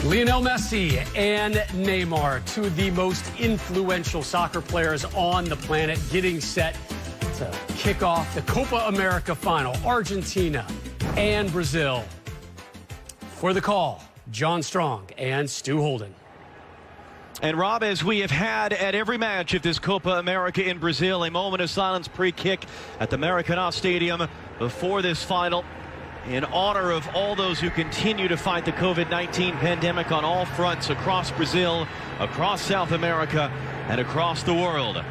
Lionel Messi and Neymar, two of the most influential soccer players on the planet, getting set to kick off the Copa America final. Argentina and Brazil. For the call, John Strong and Stu Holden. And Rob, as we have had at every match of this Copa America in Brazil, a moment of silence pre-kick at the Maracanã Stadium before this final in honor of all those who continue to fight the COVID-19 pandemic on all fronts across Brazil, across South America, and across the world.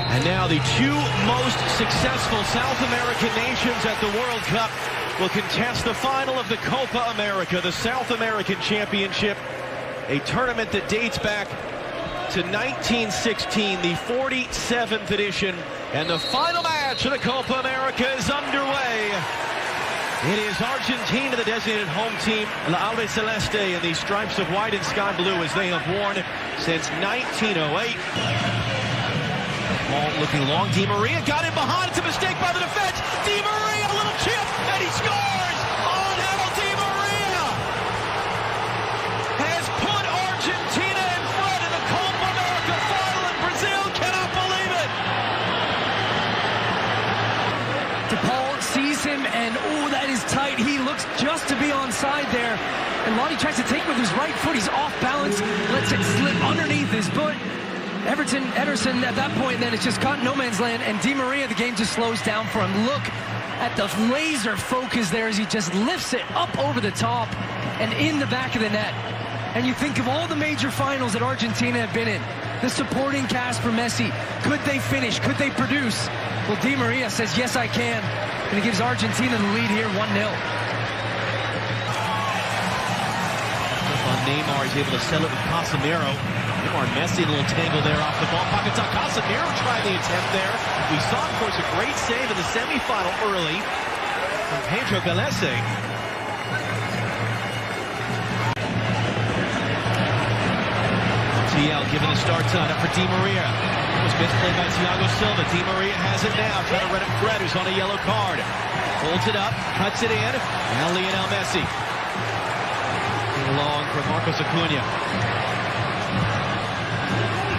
And now the two most successful South American nations at the World Cup will contest the final of the Copa America, the South American Championship, a tournament that dates back to 1916, the 47th edition, and the final match of the Copa America is underway. It is Argentina, the designated home team, La Albiceleste, in the stripes of white and sky blue as they have worn since 1908. Ball looking long. Di Maria got in behind. It's a mistake by the defense. Di Maria, a little chip, and he scores! Lionel Di Maria has put Argentina in front in the Copa America final, and Brazil cannot believe it. DePaul sees him, and oh, that is tight. He looks just to be onside there. And Lottie tries to take with his right foot. He's off balance, lets it slip underneath his foot. Ederson at that point, then it's just caught no man's land, and Di Maria, the game just slows down for him. Look at the laser focus there as he just lifts it up over the top and in the back of the net. And you think of all the major finals that Argentina have been in, the supporting cast for Messi. Could they finish? Could they produce? Well, Di Maria says, yes, I can. And he gives Argentina the lead here, 1-0. Neymar is able to settle it with Casemiro. Neymar and Messi, a little tangle there off the ball. Pakistan. Casemiro tried the attempt there. We saw, of course, a great save in the semifinal early from Pedro Bellese. TL given the start time up for Di Maria. It was misplayed by Thiago Silva. Di Maria has it now, trying to run it Fred, who's on a yellow card. Holds it up, cuts it in. Now Lionel Messi. Long for Marcos Acuna.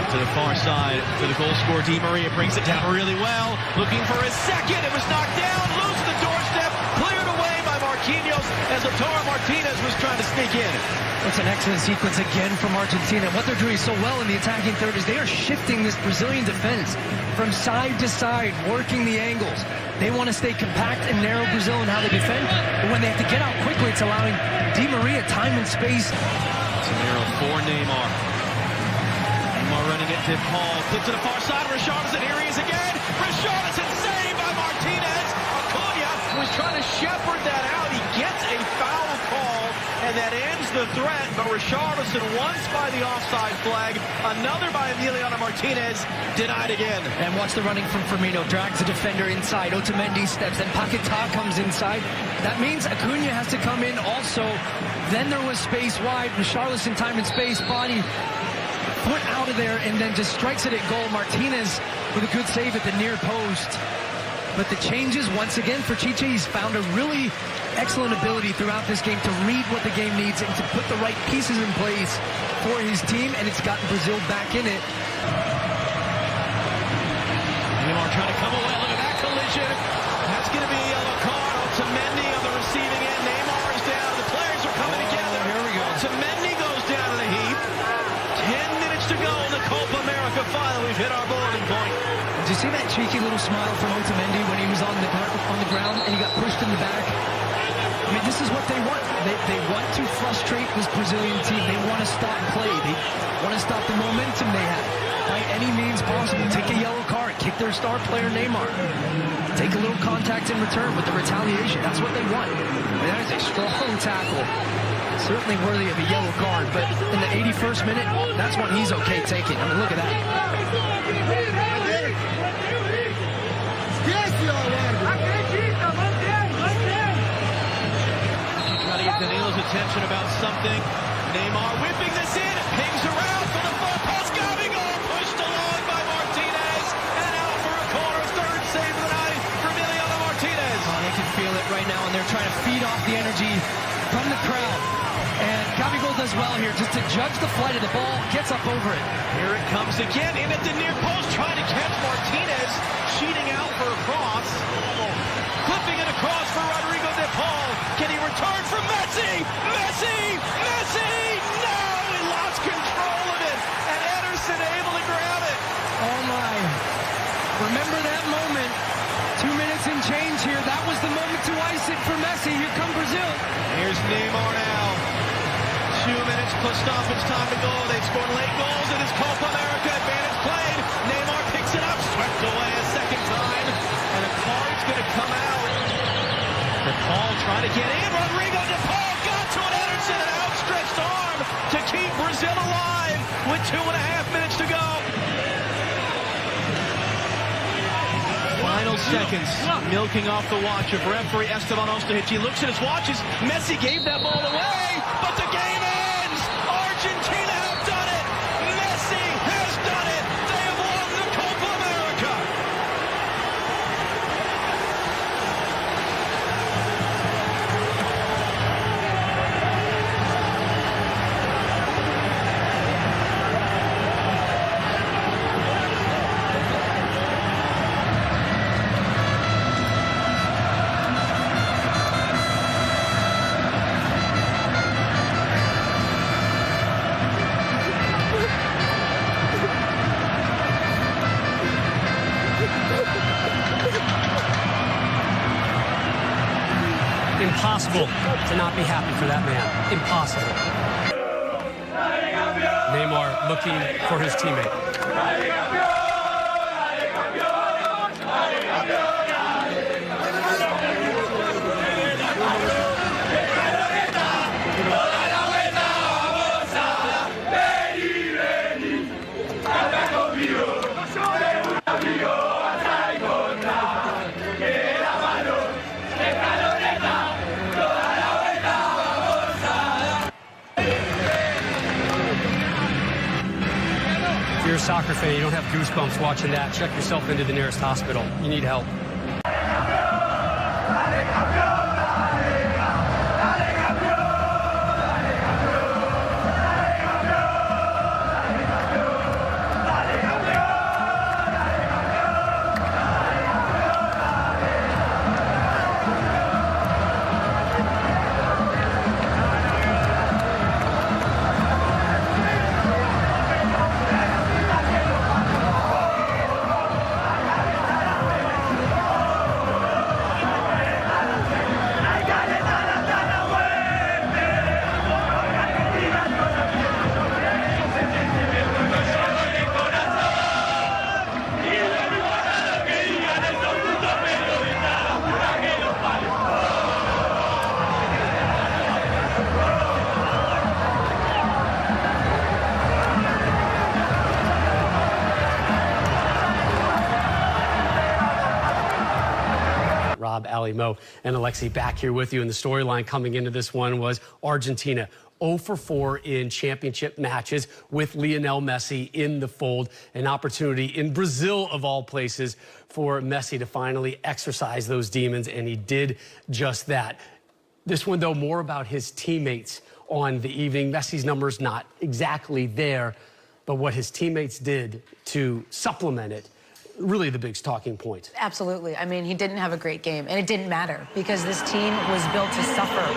To the far side for the goal scorer. Di Maria brings it down really well. Looking for his second. It was knocked down. Loose to the doorstep. Cleared away by Marquinhos as Lautaro Martinez was trying to sneak in. It's an excellent sequence again from Argentina. What they're doing so well in the attacking third is they are shifting this Brazilian defense from side to side, working the angles. They want to stay compact and narrow Brazil in how they defend, but when they have to get out quickly, it's allowing Di Maria time and space. Casemiro for Neymar. Neymar running it to Paul. Flip to the far side. Richarlison, here he is again. Richarlison saved by Martinez. Acuna was trying to shepherd that out. He gets a foul call, and that ends the threat. But Richarlison, once by the offside flag, another by Emiliano Martinez, denied again. And watch the running from Firmino. Drags the defender inside. Otamendi steps, and Paquetá comes inside. That means Acuna has to come in also. Then there was space wide. Richarlison, time and space, body, foot out of there, and then just strikes it at goal. Martinez with a good save at the near post. But the changes, once again, for Chiche, he's found a really excellent ability throughout this game to read what the game needs and to put the right pieces in place for his team, and it's gotten Brazil back in it. Neymar trying to come away. Look at that collision. That's going to be a yellow card. Otamendi on the receiving end. Neymar is down. The players are coming together. Here we go. Otamendi goes down to the heap. 10 minutes to go in the Copa America final. We've hit our boiling point. Did you see that cheeky little smile from Otamendi when he was on the ground and he got pushed in the back? I mean, this is what they want. They want to frustrate this Brazilian team. They want to stop play. They want to stop the momentum they have by any means possible. Take a yellow card. Kick their star player, Neymar. Take a little contact in return with the retaliation. That's what they want. I mean, that is a strong tackle. Certainly worthy of a yellow card, but in the 81st minute, that's what he's okay taking. I mean, look at that. Trying to get Danilo's attention about something. Neymar whipping this in. Pings around for the full pass. Gabigol pushed along by Martinez. And out for a corner. Third save of the night. it right now, and they're trying to feed off the energy from the crowd. And Gabigol does well here, just to judge the flight of the ball, gets up over it. Here it comes again, in at the near post, trying to catch Martinez, cheating out for a cross. Clipping it across for Rodrigo de Paul. Can he return from Messi? Messi! Messi! No! He lost control of it, and Ederson able to grab it. Oh my. Remember that moment. 2 minutes and change here. That was the moment to ice it for Messi. Here come Brazil. Here's Neymar now. 2 minutes plus stoppage time to go. They've scored late goals in this Copa America. Advantage played. Neymar picks it up. Swept away a second time. And a card's going to come out. De Paul trying to get in. Rodrigo de Paul got to it. Ederson, an outstretched arm to keep Brazil alive with 2.5 minutes to go. Final seconds, milking off the watch of referee Esteban Ostojic. He looks at his watches. Messi gave that ball away, but the game ends. Argentina have done it. Messi has done it. They have won the Copa America. Impossible to not be happy for that man. Impossible. Neymar looking for his teammate. If you're a soccer fan, you don't have goosebumps watching that, check yourself into the nearest hospital. You need help. Rob, Ali, Mo, and Alexi back here with you. And the storyline coming into this one was Argentina 0 for 4 in championship matches with Lionel Messi in the fold. An opportunity in Brazil, of all places, for Messi to finally exercise those demons, and he did just that. This one, though, more about his teammates on the evening. Messi's numbers not exactly there, but what his teammates did to supplement it, really the big talking point. Absolutely. I mean, he didn't have a great game, and it didn't matter because this team was built to suffer,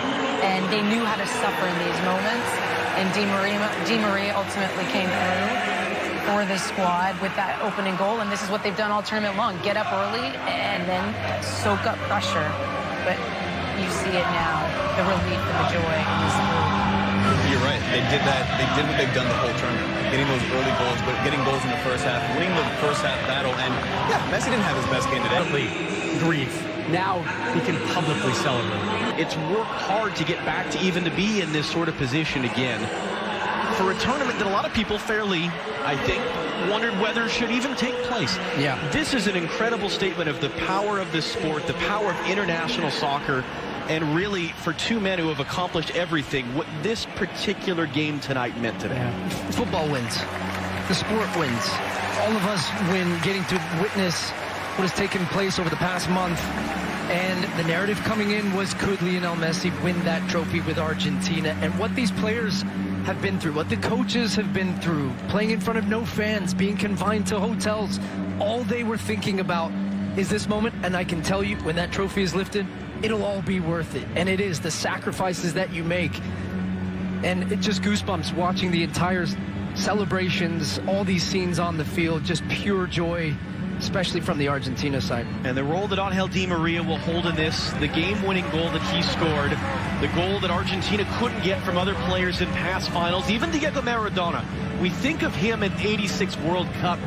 and they knew how to suffer in these moments. And Di Maria ultimately came through for the squad with that opening goal, and this is what they've done all tournament long: get up early and then soak up pressure. But you see it now, the relief and the joy in this group. You're right. They did that. They did what they've done the whole tournament. Getting those early goals, but getting goals in the first half, winning the first half battle. And yeah, Messi didn't have his best game today. Grief. Now he can publicly celebrate. It's worked hard to get back to even to be in this sort of position again for a tournament that a lot of people fairly, I think, wondered whether should even take place. Yeah. This is an incredible statement of the power of this sport, the power of international soccer, and really for two men who have accomplished everything, what this particular game tonight meant to them. Yeah. Football wins. The sport wins. All of us win getting to witness what has taken place over the past month And the narrative coming in was, could Lionel Messi win that trophy with Argentina? And what these players have been through, what the coaches have been through, playing in front of no fans, being confined to hotels, all they were thinking about is this moment. And I can tell you, when that trophy is lifted, it'll all be worth it. And it is, the sacrifices that you make. And it just goosebumps watching the entire celebrations, all these scenes on the field, just pure joy, especially from the Argentina side. And the role that Angel Di Maria will hold in this, the game-winning goal that he scored, the goal that Argentina couldn't get from other players in past finals, even Diego Maradona. We think of him in '86 World Cup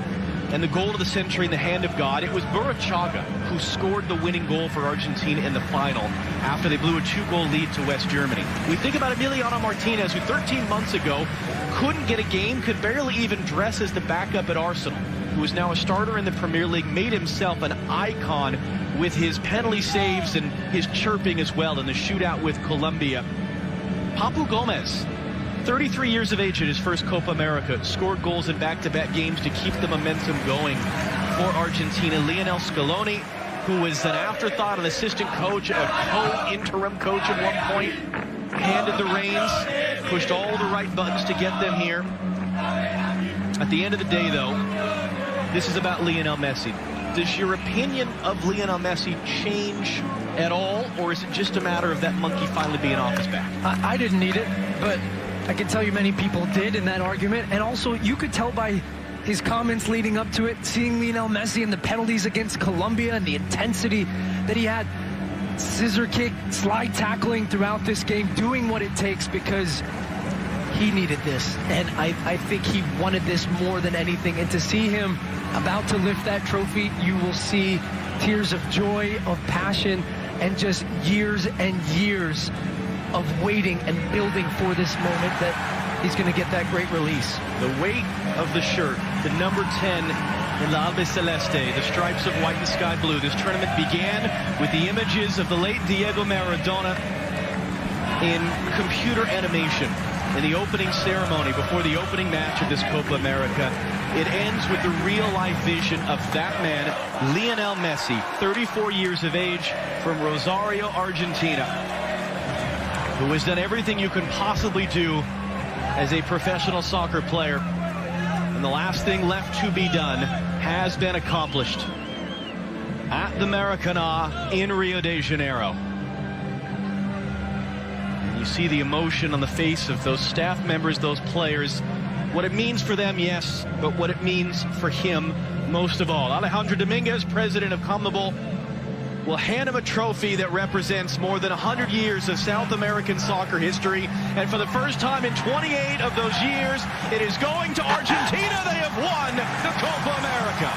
and the goal of the century in the hand of God. It was Burruchaga who scored the winning goal for Argentina in the final after they blew a 2-goal lead to West Germany. We think about Emiliano Martinez, who 13 months ago couldn't get a game, could barely even dress as the backup at Arsenal, who is now a starter in the Premier League, made himself an icon with his penalty saves and his chirping as well in the shootout with Colombia. Papu Gomez, 33 years of age at his first Copa America, scored goals in back-to-back games to keep the momentum going for Argentina. Lionel Scaloni, who was an afterthought, an assistant coach, a co-interim coach at one point, handed the reins, pushed all the right buttons to get them here. At the end of the day, though, this is about Lionel Messi. Does your opinion of Lionel Messi change at all, or is it just a matter of that monkey finally being off his back? I didn't need it, but I can tell you many people did in that argument. And also, you could tell by his comments leading up to it, seeing Lionel Messi and the penalties against Colombia and the intensity that he had, scissor kick, slide tackling throughout this game, doing what it takes because he needed this. And I think he wanted this more than anything. And to see him about to lift that trophy, you will see tears of joy, of passion, and just years and years of waiting and building for this moment that he's going to get that great release. The weight of the shirt, the number 10 in La Albe Celeste, the stripes of white and sky blue. This tournament began with the images of the late Diego Maradona in computer animation in the opening ceremony before the opening match of this Copa America. It ends with the real-life vision of that man, Lionel Messi, 34 years of age, from Rosario, Argentina, who has done everything you can possibly do as a professional soccer player. And the last thing left to be done has been accomplished at the Maracanã in Rio de Janeiro. And you see the emotion on the face of those staff members, those players. What it means for them, yes, but what it means for him most of all. Alejandro Dominguez, president of CONMEBOL, will hand him a trophy that represents more than 100 years of South American soccer history. And for the first time in 28 of those years, it is going to Argentina. They have won the Copa America.